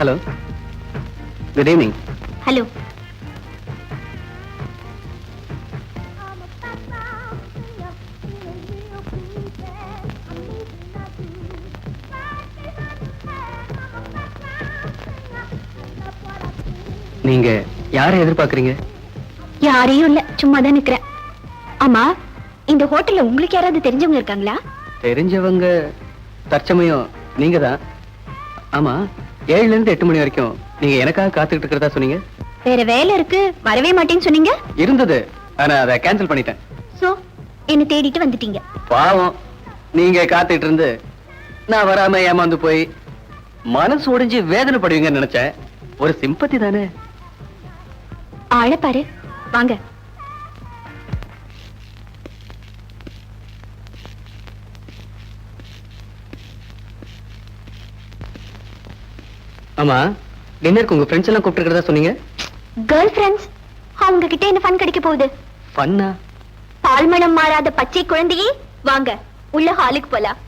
Hello, good evening. Hello. நீங்க யாரை எதிர்பார்க்கறீங்க? யாரையும் இல்ல, சும்மா தான் நிக்கிறேன். ஆமா, இந்த ஹோட்டல்ல உங்களுக்கு யாராவது தெரிஞ்சவங்க இருக்காங்களா? தெரிஞ்சவங்க தற்சமயம் நீங்க தான். ஆமா, 7ல இருந்து 8 மணி வரைக்கும் நீங்க எனக்காக காத்துக்கிட்டு இருக்கிறதா சொன்னீங்க. வேற வேலை இருக்கு, வரவே மாட்டேன்னு சொன்னீங்க. இருந்தது, ஆனா அதை கேன்சல் பண்ணிட்டேன். சோ என்ன தேடிட்டு வந்துட்டீங்க. பாவம், நீங்க காத்துட்டு இருந்து நான் வராம ஏமாந்து போய் மனசு ஒடிஞ்சு வேதனைப்படுவீங்கன்னு நினைச்சேன். ஒரு சிம்பத்தி தானே. ஆள பாரு, வாங்க. ஆமா, டின்னருக்கு உங்க ஃப்ரெண்ட்ஸ் எல்லாம் கூப்பிட்டுக்கிறதா சொன்னீங்க. Girl friends? அவங்க கிட்ட என்ன ஃபன் கிடைக்க போகுது? ஃபன்னா? பால்மணம் மாறாத பச்சை குழந்தையே, வாங்க உள்ள ஹாலுக்கு போலாம்.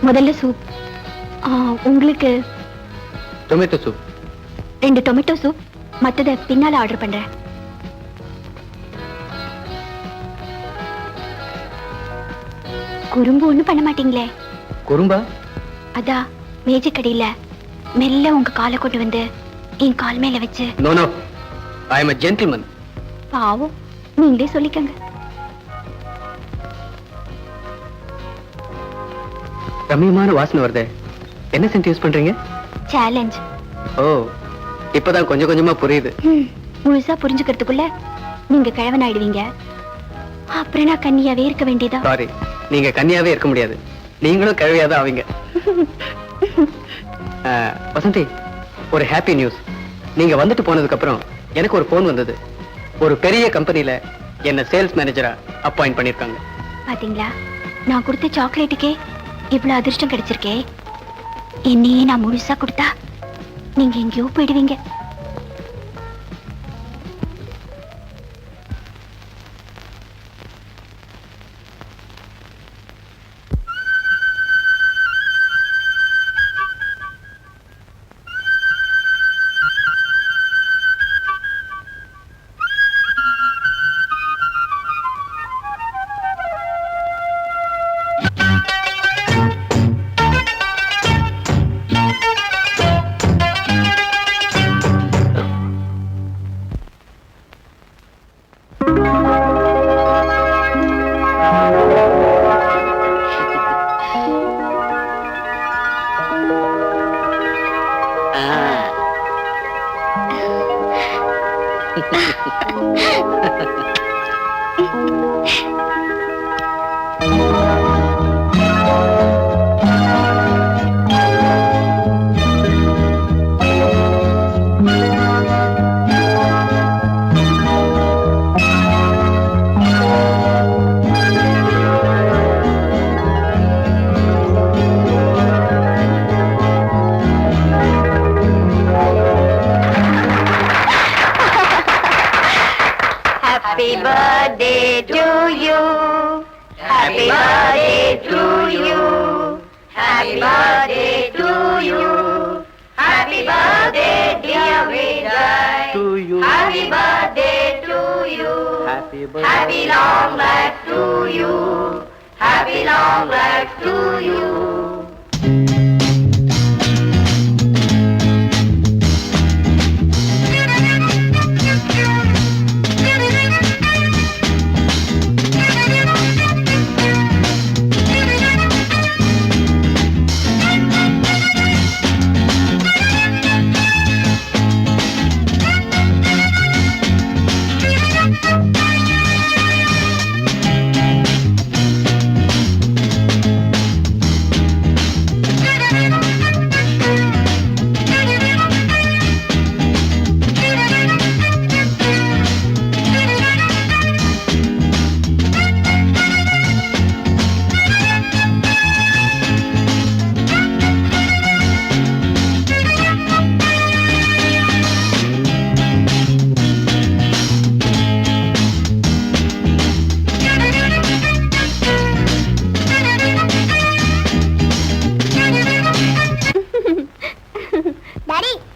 முதல்ல சூப். உங்களுக்கு டொமேட்டோ சூப். 2 டொமேட்டோ சூப், மத்தத பின்னால ஆர்டர் பண்றேன். குறும்பு ஒண்ணும் பண்ண மாட்டீங்களே? குறும்பா? அதா மேஜைக்கடியில மெல்ல உங்க காலை கொண்டு வந்து என் கால் மேல வச்சு. No no, I am a gentleman. பாவம், நீங்களே சொல்லிக்கங்க. ரம்மியமான வாசனை வருதே, என்ன சென்ட் யூஸ் பண்றீங்க? சேலஞ்ச். ஓ, இப்பதான் கொஞ்சம் கொஞ்சமா புரியுது. முழுசா புரிஞ்சுக்கிறதுக்குள்ள நீங்க கிழவன் ஆயிடுவீங்க. அப்புறம் நான் கன்னியாவே இருக்க வேண்டியதா? சாரி, நீங்க கன்னியாவே இருக்க முடியாது, நீங்களும் கிழவியாதான் ஆவீங்க. வசந்தி, ஒரு ஹாப்பி நியூஸ். நீங்க வந்துட்டு போனதுக்கு அப்புறம் எனக்கு ஒரு போன் வந்தது. ஒரு பெரிய கம்பெனில என்ன சேல்ஸ் மேனேஜரா அப்பாயிண்ட் பண்ணிருக்காங்க. பாத்தீங்களா, நான் கொடுத்த சாக்லேட்டுக்கே இவ்வளவு அதிர்ஷ்டம் கிடைச்சிருக்கே. என்னையே நான் முழுசா கொடுத்தா நீங்க எங்கேயோ போயிடுவீங்க. Happy birthday to you. Happy birthday to you. Happy birthday to you. Happy birthday dear Vijay. To you. Happy birthday to you. Happy birthday. Happy long life to you. Happy long life to you.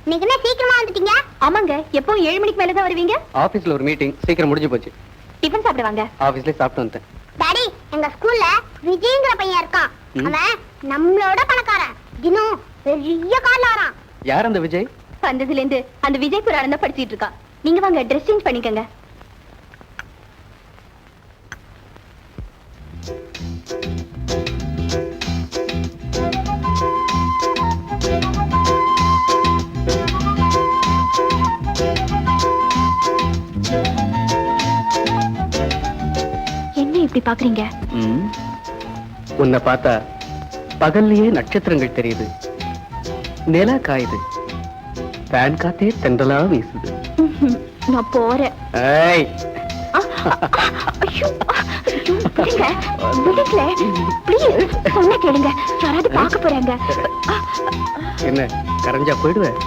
இன்னைக்கு என்ன சீக்கிரமா வந்துட்டீங்க? ஆமாங்க, எப்பவும் 7 மணிக்கு மேல தான் வருவீங்க. ஆபீஸ்ல ஒரு மீட்டிங் சீக்கிரம் முடிஞ்சு போச்சு. டிஃபன் சாப்பிடுவாங்க. ஆபீஸ்ல சாப்பிட்டு வந்தேன். டாடி, எங்க ஸ்கூல்ல விஜய்ங்கிற பையன் இருக்கான். அவன் நம்மளோட பணக்காரன். தினம் பெரிய கார்ல வரான். யார் அந்த விஜய்? வந்ததுல இருந்து அந்த விஜய் புராணம் தான் படிச்சிட்டு இருக்கான். நீங்க வாங்க, ட்ரெஸ் சேஞ்ச் பண்ணிக்கங்க. என்ன இப்படி பாக்குறீங்க? உன்னை பார்த்தா பகல்லையே நட்சத்திரங்கள் தெரியுது, நிலா காயுது, ஃபேன் காத்தே தென்றலா வீசுது. நான் போறேன். ஏய், ஐயோ, விடுங்க, விடுங்களே, ப்ளீஸ், சொன்ன கேளுங்க, யாராவது பார்க்க போறாங்க. என்ன கரைஞ்சா போயிடுவேன்?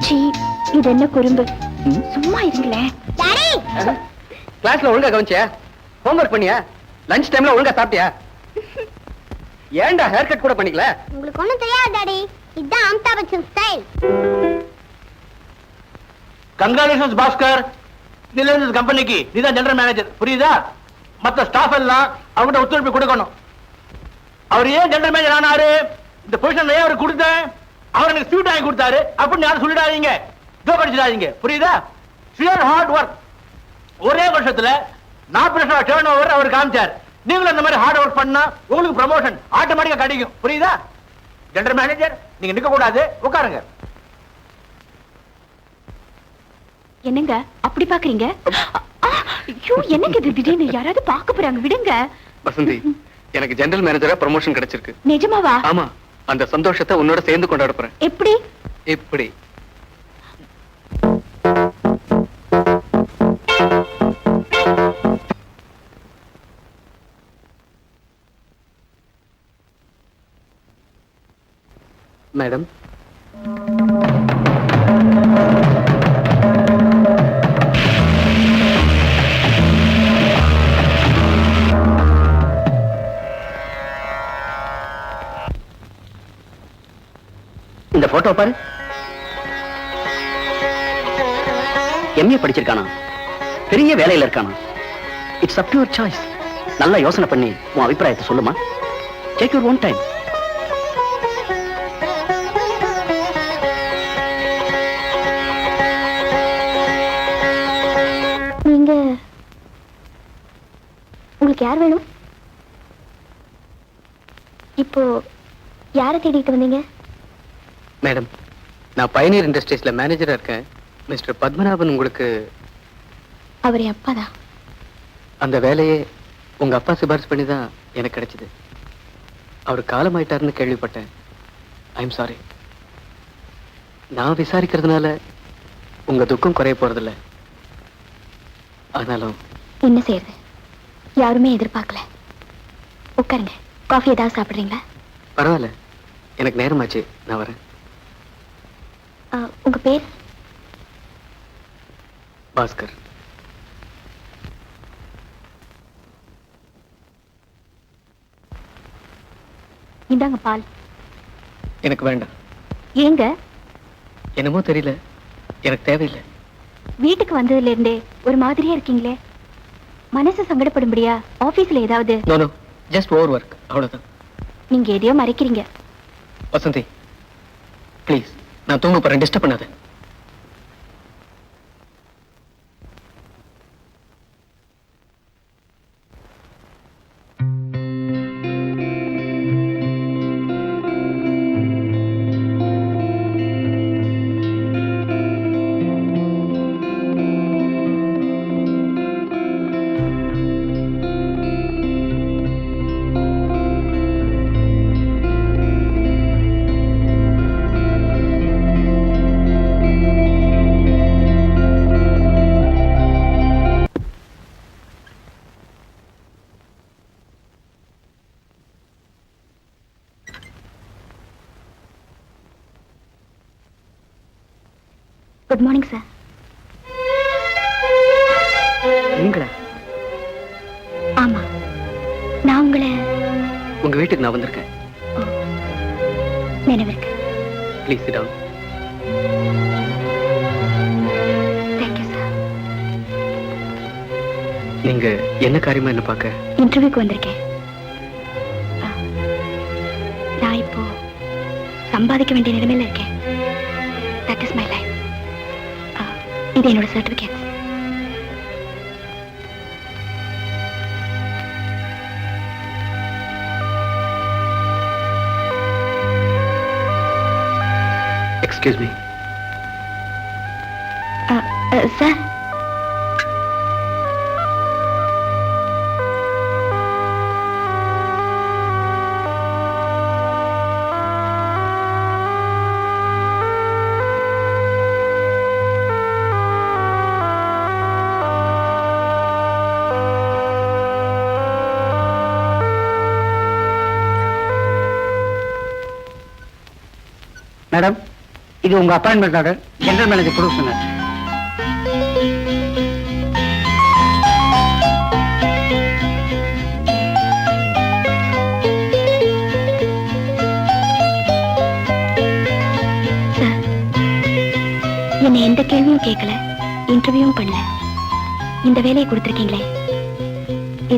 சீ, இது என்ன குறும்பு? சும்மா இருங்களேன். டாடி, கிளாஸ்ல ஒழுங்கா கவனிச்சியா? ஹோம்வொர்க் பண்ணியா? லஞ்ச் டைம்ல ஒழுங்கா சாப்பிட்டியா? ஏன்டா ஹேர் கட் கூட பண்ணிக்கல? உங்களுக்கு ஒண்ணும் தெரியாது டாடி. இதுதான் அமிதாப் பச்சன் ஸ்டைல். கங்க்ராச்சுலேஷன்ஸ் பாஸ்கர். இதுல இருந்து கம்பெனிக்கு நீதான் ஜெனரல் மேனேஜர், புரியுதா? மத்த ஸ்டாஃப் எல்லாம் அவங்ககிட்ட ஒத்துழைப்பு கொடுக்கணும். அவர் ஏன் ஜெனரல் மேனேஜர் ஆனாரு, இந்த பொசிஷன் ஏன் அவர் கொடுத்தேன், அவர் எனக்கு ஸ்வீட் வாங்கி கொடுத்தாரு அப்படின்னு யாரும் சொல்லிடாதீங்க, ஜோக் அடிச்சிடாதீங்க, புரியுதா? Shear hard work. ஒரே வருஷத்துல 40% டர்ன் ஓவர் அவர் காமிச்சார். நீங்களும் அந்த மாதிரி ஹார்ட் ஒர்க் பண்ணா உங்களுக்கு ப்ரமோஷன் ஆட்டோமேட்டிக்கா கிடைக்கும், புரியுதா? ஜெனரல் மேனேஜர், நீங்க நிக்க கூடாது, உட்காருங்க. என்னங்க அப்படி பாக்குறீங்க? ஐயோ, என்னங்க இது திடீர்னு யாராவது பார்க்க போறாங்க, விடுங்க. வசந்தி, எனக்கு ஜெனரல் மேனேஜரா ப்ரமோஷன் கிடைச்சிருக்கு. நிஜமாவா? ஆமா, அந்த சந்தோஷத்தை உன்னோட சேர்ந்து கொண்டாட போறேன். எப்படி? இப்படி. மேடம், இந்த போட்டோ பாரு. எம்ஏ படிச்சிருக்கானா, பெரிய வேலையில இருக்கானா. It's up to your choice. நல்லா யோசனை பண்ணி உன் அபிப்பிராயத்தை சொல்லுமா. Take your own time. நீங்க, உங்களுக்கு யார் வேணும்? இப்போ யாரை தேடிட்டு வந்தீங்க? மேடம், நான் பயனியர் இண்டஸ்ட்ரீஸ்ல மேனேஜரா இருக்கேன். மிஸ்டர் பத்மநாபன் உங்களுக்கு. அவர் என் அப்பாதான். அந்த வேலையே உங்க அப்பா சிபாரிசு பண்ணி தான் எனக்கு கிடைச்சது. அவர் காலமாயிட்டாருன்னு கேள்விப்பட்டேன். I'm sorry. நான் விசாரிக்கிறதுனால உங்க துக்கம் குறைய போறதில்ல. ஆனாலும் என்ன செய்யறது, யாருமே எதிர்பார்க்கல. உட்காருங்க. காஃபி ஏதாவது சாப்பிடுறீங்களா? பரவாயில்ல, எனக்கு நேரமாச்சு, நான் வரேன். உங்க பேர்? பாஸ்கர். இந்தாங்க பால். எனக்கு வேண்டாம். ஏங்க? என்னமோ தெரியல, எனக்கு தேவையில்லை. வீட்டுக்கு வந்ததுல இருந்தே ஒரு மாதிரியா இருக்கீங்களே. மனசு சங்கடப்படும்படியா ஆபீஸ்ல ஏதாவது? No no, just over work, அவ்வளவுதான். நீங்க எதையோ மறைக்கிறீங்க. வசந்தி, ப்ளீஸ், நான் தூங்க போறேன், டிஸ்டர்ப் பண்ணாத. Good morning sir. நீங்களா? ஆமா, நான் உங்களை உங்க வீட்டுக்கு நான் வந்திருக்கேன். நினைவிருக்கேன். Please sit down. நீங்க என்ன காரியமா என்ன பார்க்க? இன்டர்வியூக்கு வந்திருக்கேன். நான் இப்போ சம்பாதிக்க வேண்டிய நிலைமையில இருக்கேன். That is my life. இது என்னோட certificate. Excuse me. Sir, madam, இது உங்க அப்பாயின்மெண்ட் ஆர்டர். ஜெனரல் மேனேஜர் கொடுக்க சொன்னார். சார், என்னை எந்த கேள்வியும் கேட்கல, இன்டர்வியூவும் பண்ணல. இந்த வேலையை கொடுத்துருக்கீங்களே,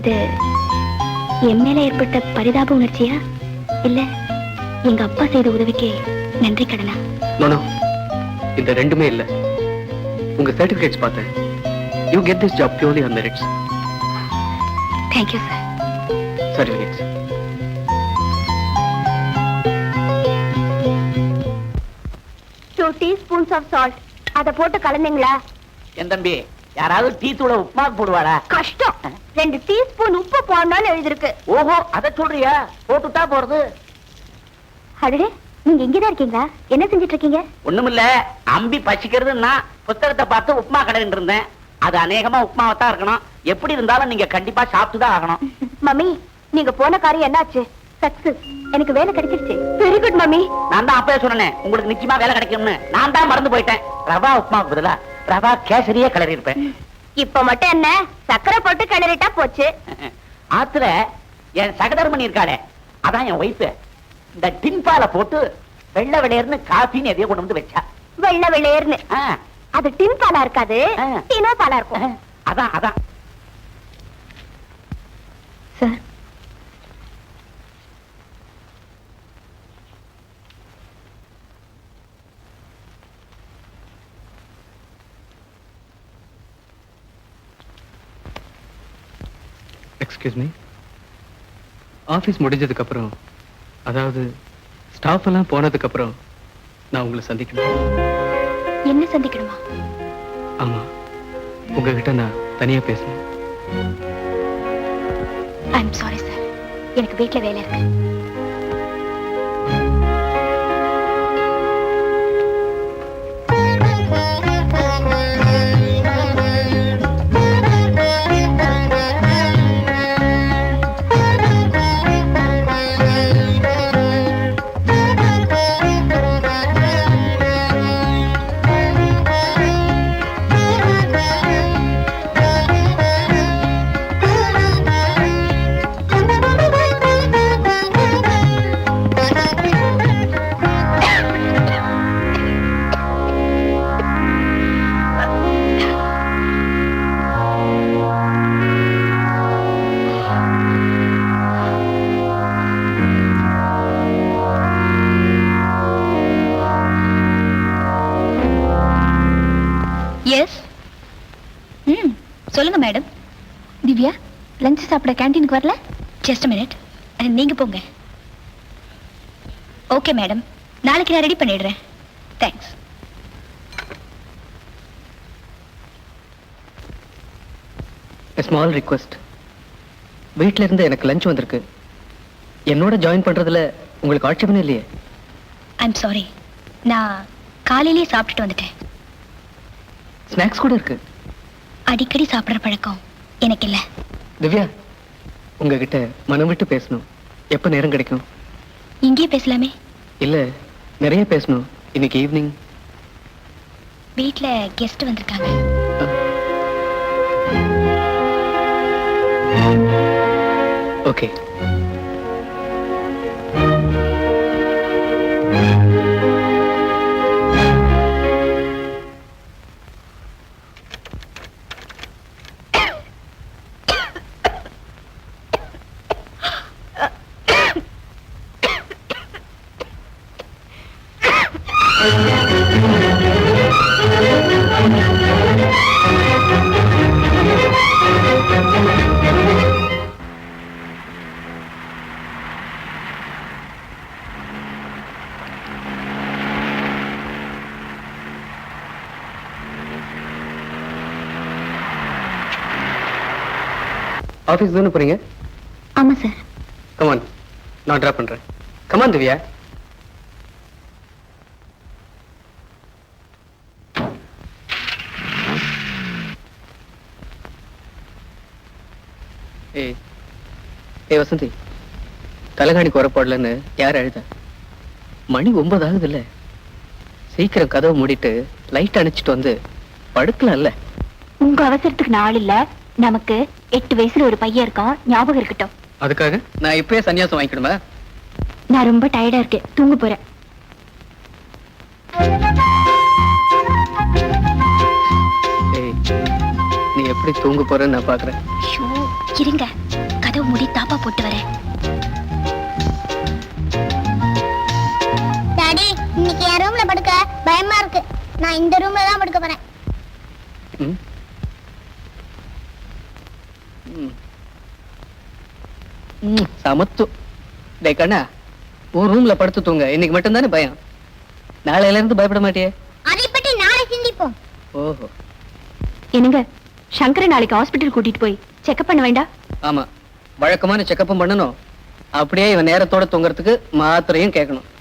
இது என் மேல ஏற்பட்ட பரிதாப உணர்ச்சியா இல்ல எங்க அப்பா செய்த உதவிக்கு நன்றி கடனா? நோ, இந்த ரெண்டுமே இல்ல. உங்க சர்டிபிகேட்ஸ் பார்த்தேன். You get this job purely on merits. Thank you sir. Certificates. 2 teaspoons of salt. அத போட்டு கலந்தீங்களா? என் தம்பி, யாராவது டீ தூள உப்புமா போடுவாடா? கஷ்டம். 2 டீஸ்பூன் உப்பு போடணும்னு எழுதிருக்கு. ஓஹோ, அத சொல்றியா? போட்டுட்டா போறது. அடடே, நீங்க இங்கதான் இருக்கீங்களா? என்ன செஞ்சிட்டு இருக்கீங்க? ஒண்ணுமில்ல, அம்பி பசிக்கிறதுன்னா புத்தகத்தை பார்த்து உப்புமா கடைன்னு இருந்தேன். அது அநேகமா உப்புமாவை தான் இருக்கணும். எப்படி இருந்தாலும் நீங்க கண்டிப்பா சாப்பிட்டுதான் ஆகணும். மம்மி, நீங்க போன காரியம் என்னாச்சு? சக்சஸ். எனக்கு வேலை கிடைச்சிருச்சு. Very good mummy. நான் தான் அப்பவே சொன்னேன் உங்களுக்கு நிச்சயமா வேலை கிடைக்கும்னு. நான் தான் மறந்து போயிட்டேன். ரவா உப்புமாவுக்கு பதிலா ரவா கேசரியே கிளறி இருப்பேன். இப்ப மட்டும் என்ன, சக்கரை போட்டு கிளறிட்டா போச்சு. ஆத்துல என் சகதர்மணி இருக்காளே, அதான் என் ஒய்ஃப். இந்த டின்பால போட்டு வெள்ளை வெளையர்னு காஃபின்னு எதையோ கொண்டு வந்து வச்சா. வெள்ளை வெள்ளையர்னு. அது டின் பாலா இருக்காது, டினோ பாலா இருக்கும். அதான் அதான். Sir, excuse me. ஆபீஸ் முடிஞ்சதுக்கு அப்புறம், அதாவது ஸ்டாஃப் எல்லாம் போனதுக்கு அப்புறம் நான் உங்களை சந்திக்கணும். என்ன சந்திக்கணுமா? ஆமா, உங்ககிட்ட நான் தனியா பேசணும். ஐம் சாரி சார், எனக்கு வீட்டுல வேலை இருக்கு. எஸ். சொல்லுங்க மேடம். திவ்யா, லஞ்ச் சாப்பிட கேண்டீனுக்கு வரல? ஜஸ்ட் மினிட், நீங்க போங்க. ஓகே மேடம், நாளைக்கு நான் ரெடி பண்ணிடுறேன். தேங்க்ஸ். Small request. வீட்டில இருந்து எனக்கு லஞ்ச் வந்திருக்கு. என்னோட ஜாயின் பண்றதுல உங்களுக்கு ஆட்சேபம் இல்லையே? ஐம் சாரி, நான் காலையிலேயே சாப்பிட்டுட்டு வந்துட்டேன். ஸ்நாக்ஸ் கூட இருக்கு. அடிக்கடி சாப்பிடுற பழக்கம் எனக்கு இல்ல. திவ்யா, உங்ககிட்ட மனம் விட்டு பேசணும். எப்ப நேரம் கிடைக்கும்? இங்கே பேசலாமே. இல்ல, நிறைய பேசணும். இன்னைக்கு ஈவினிங் வீட்ல கெஸ்ட் வந்திருக்காங்க. ஓகே. ஆபீஸ் தானே போறீங்க? ஆமா சார். கமான், நான் டிராப் பண்றேன். கமான் திவ்யா. ஏய் ஏய் வசந்தி, தலைகாணிக்கு வரப்படலன்னு யார் அழுத? மணி 9 ஆகுது இல்ல? சீக்கிரம் கதவை மூடிட்டு லைட் அணைச்சிட்டு வந்து படுக்கலாம்ல? உங்க அவசரத்துக்கு நாள் இல்ல. நமக்கு 8 வயசுல ஒரு பையன் இருக்கான், ஞாபகம் இருக்கட்டும். அதுக்காக நான் இப்பயே சன்னியாசம் வாங்கிக்கணுமா? நான் ரொம்ப டயர்டா இருக்கேன், தூங்க போறேன். ஏய், நீ எப்படி தூங்க போறன்னு நான் பாக்குறேன். ஐயோ, இருங்க, கதவு மூடி தாப்பா போட்டு வரேன். டாடி, இன்னைக்கு என் ரூம்ல படுக்க பயமா இருக்கு. நான் இந்த ரூம்ல தான் படுக்க போறேன். ம்? ம். ம், சமத்து. டேய் கண்ணா, உன் ரூம்ல படுத்து தூங்க. இன்னைக்கு மட்டும்தானே பயம், நாளையில இருந்து பயப்பட மாட்டியே? அதை பற்றி நாளை சிந்திப்போம். ஓஹோ. என்னங்க, சங்கரை நாளைக்கு ஹாஸ்பிட்டல் கூட்டிட்டு போய் செக்அப் பண்ண வேண்டாம்? ஆமா, வழக்கமான செக்கப்பும் பண்ணணும். அப்படியே இவன் நேரத்தோட தூங்குறதுக்கு மாத்திரையும் கேட்கணும்.